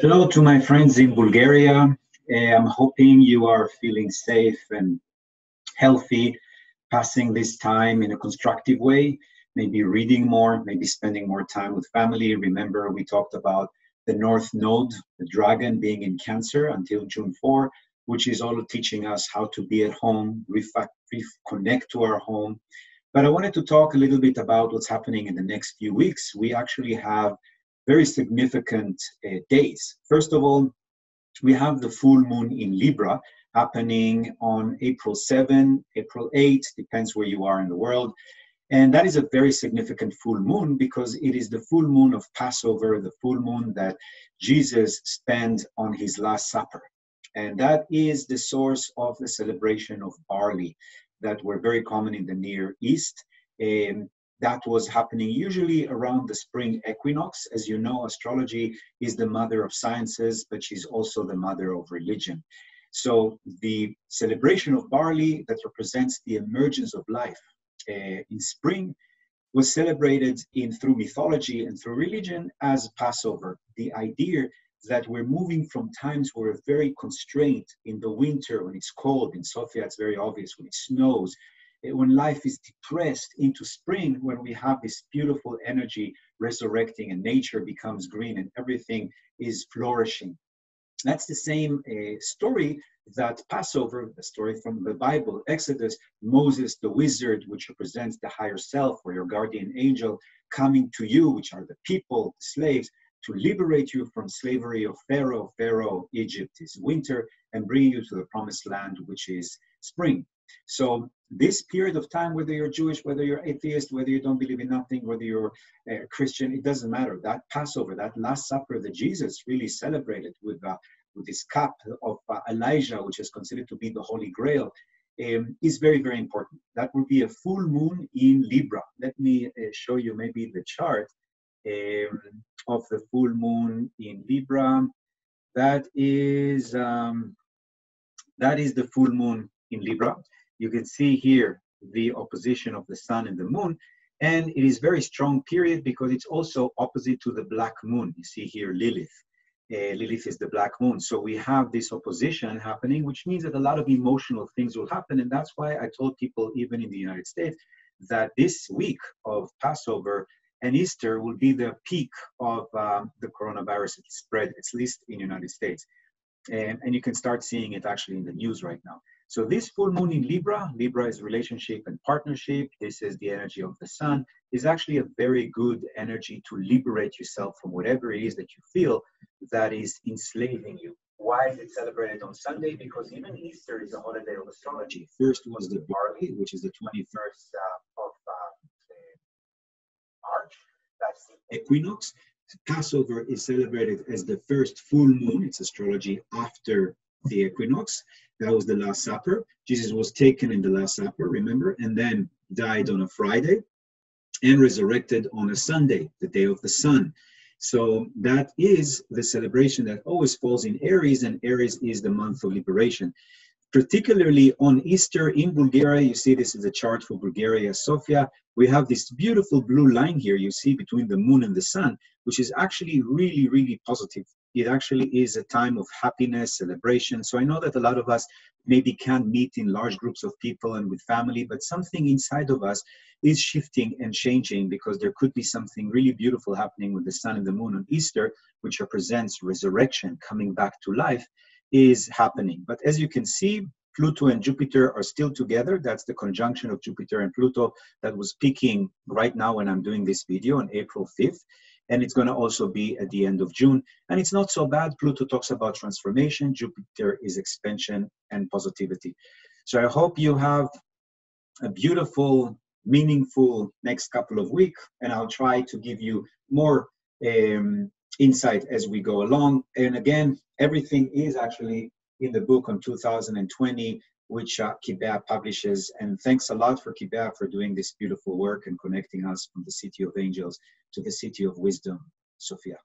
Hello to my friends in Bulgaria. I'm hoping you are feeling safe and healthy, passing this time in a constructive way, maybe reading more, maybe spending more time with family. Remember, we talked about the North Node, the dragon being in Cancer until June 4, which is all teaching us how to be at home, reconnect to our home. But I wanted to talk a little bit about what's happening in the next few weeks. We actually have very significant days. First of all, we have the full moon in Libra happening on April 7, April 8, depends where you are in the world. And that is a very significant full moon because it is the full moon of Passover, the full moon that Jesus spent on his Last Supper. And that is the source of the celebration of barley that were very common in the Near East. That was happening usually around the spring equinox. As you know, astrology is the mother of sciences, but she's also the mother of religion. So the celebration of barley that represents the emergence of life in spring was celebrated through mythology and through religion as Passover. The idea that we're moving from times where we're very constrained in the winter when it's cold. In Sofia, it's very obvious when it snows. When life is depressed into spring, when we have this beautiful energy resurrecting and nature becomes green and everything is flourishing. That's the same story that Passover, the story from the Bible, Exodus, Moses, the wizard, which represents the higher self or your guardian angel, coming to you, which are the people, the slaves, to liberate you from slavery of Pharaoh. Pharaoh, Egypt is winter, and bring you to the promised land, which is spring. So this period of time, whether you're Jewish, whether you're atheist, whether you don't believe in nothing, whether you're Christian, it doesn't matter. That Passover, that Last Supper that Jesus really celebrated with this cup of Elijah, which is considered to be the Holy Grail, is very, very important. That will be a full moon in Libra. Let me show you maybe the chart of the full moon in Libra. That is the full moon in Libra. You can see here the opposition of the sun and the moon, and it is very strong period because it's also opposite to the black moon. You see here Lilith. Lilith is the black moon. So we have this opposition happening, which means that a lot of emotional things will happen. And that's why I told people, even in the United States, that this week of Passover and Easter will be the peak of the coronavirus spread, at least in the United States. And you can start seeing it actually in the news right now. So this full moon in Libra, Libra is relationship and partnership. This is the energy of the sun, is actually a very good energy to liberate yourself from whatever it is that you feel that is enslaving you. Why is it celebrated on Sunday? Because even Easter is a holiday of astrology. First was the barley, which is the 21st of March. That's the equinox. Passover is celebrated as the first full moon. It's astrology after the equinox. That was the Last Supper. Jesus was taken in the Last Supper, remember, and then died on a Friday and resurrected on a Sunday, the day of the sun. So that is the celebration that always falls in Aries, and Aries is the month of liberation. Particularly on Easter in Bulgaria, you see this is a chart for Bulgaria, Sofia. We have this beautiful blue line here you see between the moon and the sun, which is actually really, really positive. It actually is a time of happiness, celebration. So I know that a lot of us maybe can't meet in large groups of people and with family, but something inside of us is shifting and changing because there could be something really beautiful happening with the sun and the moon on Easter, which represents resurrection, coming back to life, is happening. But as you can see, Pluto and Jupiter are still together. That's the conjunction of Jupiter and Pluto that was peaking right now when I'm doing this video on April 5th. And it's going to also be at the end of June. And it's not so bad. Pluto talks about transformation. Jupiter is expansion and positivity. So I hope you have a beautiful, meaningful next couple of weeks. And I'll try to give you more insight as we go along. And again, everything is actually in the book on 2020, which КИБЕА publishes. And thanks a lot for КИБЕА for doing this beautiful work and connecting us from the City of Angels to the City of Wisdom, Sofia.